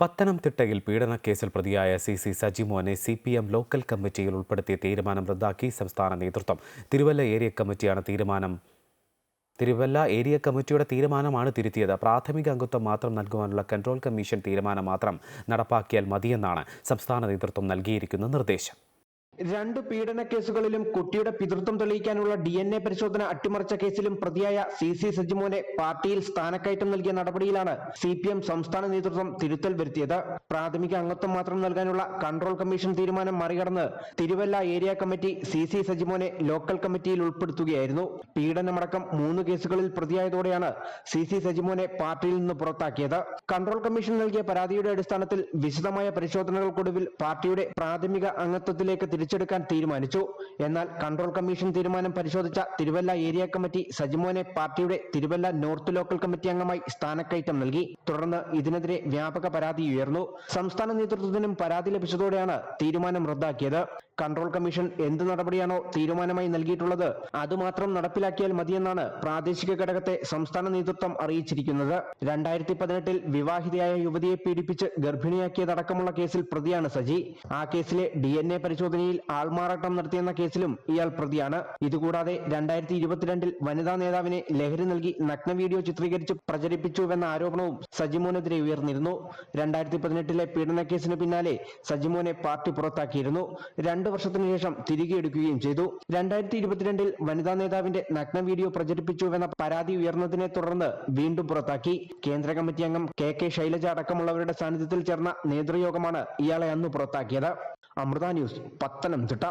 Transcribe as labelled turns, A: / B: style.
A: പത്തനംതിട്ടയിൽ പീഡനക്കേസിൽ പ്രതിയായ C സജിമോനെ CPM local കമ്മിറ്റിയിൽ ഉൾപ്പെടുത്തിയ തീരുമാനം റദ്ദാക്കി സംസ്ഥാന നേതൃത്വം. തിരുവല്ല ഏരിയ കമ്മിറ്റിയുടെ തീരുമാനമാണ് തിരുത്തിയത്. പ്രാഥമിക അംഗത്വം മാത്രം നൽകുവാനുള്ള കൺട്രോൾ കമ്മീഷൻ തീരുമാനം മാത്രം നടപ്പാക്കിയാൽ മതിയെന്നാണ് സംസ്ഥാന നേതൃത്വം നൽകിയിരിക്കുന്ന നിർദ്ദേശം.
B: രണ്ട് പീഡന കേസുകളിലും കുട്ടിയുടെ പിതൃത്വം തെളിയിക്കാനുള്ള DNA പരിശോധന അട്ടിമറിച്ച കേസിലും പ്രതിയായ സി സജിമോനെ പാർട്ടിയിൽ സ്ഥാനക്കയറ്റം നൽകിയ നടപടിയിലാണ് CPM സംസ്ഥാന നേതൃത്വം തിരുത്തൽ വരുത്തിയത്. പ്രാഥമിക അംഗത്വം മാത്രം നൽകാനുള്ള കൺട്രോൾ കമ്മീഷൻ തീരുമാനം മറികടന്ന് തിരുവല്ല ഏരിയ കമ്മിറ്റി സി സജിമോനെ ലോക്കൽ കമ്മിറ്റിയിൽ ഉൾപ്പെടുത്തുകയായിരുന്നു. പീഡനമടക്കം 3 കേസുകളിൽ പ്രതിയായതോടെയാണ് സി സജിമോനെ പാർട്ടിയിൽ നിന്ന് പുറത്താക്കിയത്. കൺട്രോൾ കമ്മീഷൻ നൽകിയ പരാതിയുടെ അടിസ്ഥാനത്തിൽ വിശദമായ പരിശോധനകൾക്കൊടുവിൽ പാർട്ടിയുടെ പ്രാഥമിക അംഗത്വത്തിലേക്ക് തിരിച്ചെടുക്കാൻ തീരുമാനിച്ചു. എന്നാൽ കൺട്രോൾ കമ്മീഷൻ തീരുമാനം പരിശോധിച്ച തിരുവല്ല ഏരിയ കമ്മിറ്റി സജിമോനെ പാർട്ടിയുടെ തിരുവല്ല നോർത്ത് ലോക്കൽ കമ്മിറ്റി അംഗമായി സ്ഥാനക്കയറ്റം നൽകി. തുടർന്ന് ഇതിനെതിരെ വ്യാപക പരാതി ഉയർന്നു. സംസ്ഥാന നേതൃത്വത്തിനും പരാതി ലഭിച്ചതോടെയാണ് തീരുമാനം റദ്ദാക്കിയത്. കൺട്രോൾ കമ്മീഷൻ എന്ത് നടപടിയാണോ തീരുമാനമായി നൽകിയിട്ടുള്ളത് അതുമാത്രം നടപ്പിലാക്കിയാൽ മതിയെന്നാണ് പ്രാദേശിക ഘടകത്തെ സംസ്ഥാന നേതൃത്വം അറിയിച്ചിരിക്കുന്നത്. 2018 വിവാഹിതയായ യുവതിയെ പീഡിപ്പിച്ച് ഗർഭിണിയാക്കിയതടക്കമുള്ള കേസിൽ പ്രതിയാണ് സജി. ആ കേസിലെ DNA പരിശോധനയിൽ ആൾമാറാട്ടം നടത്തിയെന്ന കേസിലും ഇയാൾ പ്രതിയാണ്. ഇതുകൂടാതെ 2022 വനിതാ നേതാവിനെ ലഹരി നൽകി നഗ്ന വീഡിയോ ചിത്രീകരിച്ച് പ്രചരിപ്പിച്ചുവെന്ന ആരോപണവും സജിമോനെതിരെ ഉയർന്നിരുന്നു. 2018 പീഡന കേസിന് പിന്നാലെ സജിമോനെ പാർട്ടി പുറത്താക്കിയിരുന്നു. 2 വർഷത്തിനു ശേഷം തിരികെ എടുക്കുകയും ചെയ്തു. 2022 വനിതാ നേതാവിന്റെ നഗ്ന വീഡിയോ പ്രചരിപ്പിച്ചുവെന്ന പരാതി ഉയർന്നതിനെ തുടർന്ന് വീണ്ടും പുറത്താക്കി. കേന്ദ്ര കമ്മിറ്റി അംഗം KK ശൈലജ അടക്കമുള്ളവരുടെ സാന്നിധ്യത്തിൽ ചേർന്ന നേതൃയോഗമാണ് ഇയാളെ അന്ന് പുറത്താക്കിയത്. അമൃത ന്യൂസ്, പത്തനംതിട്ട.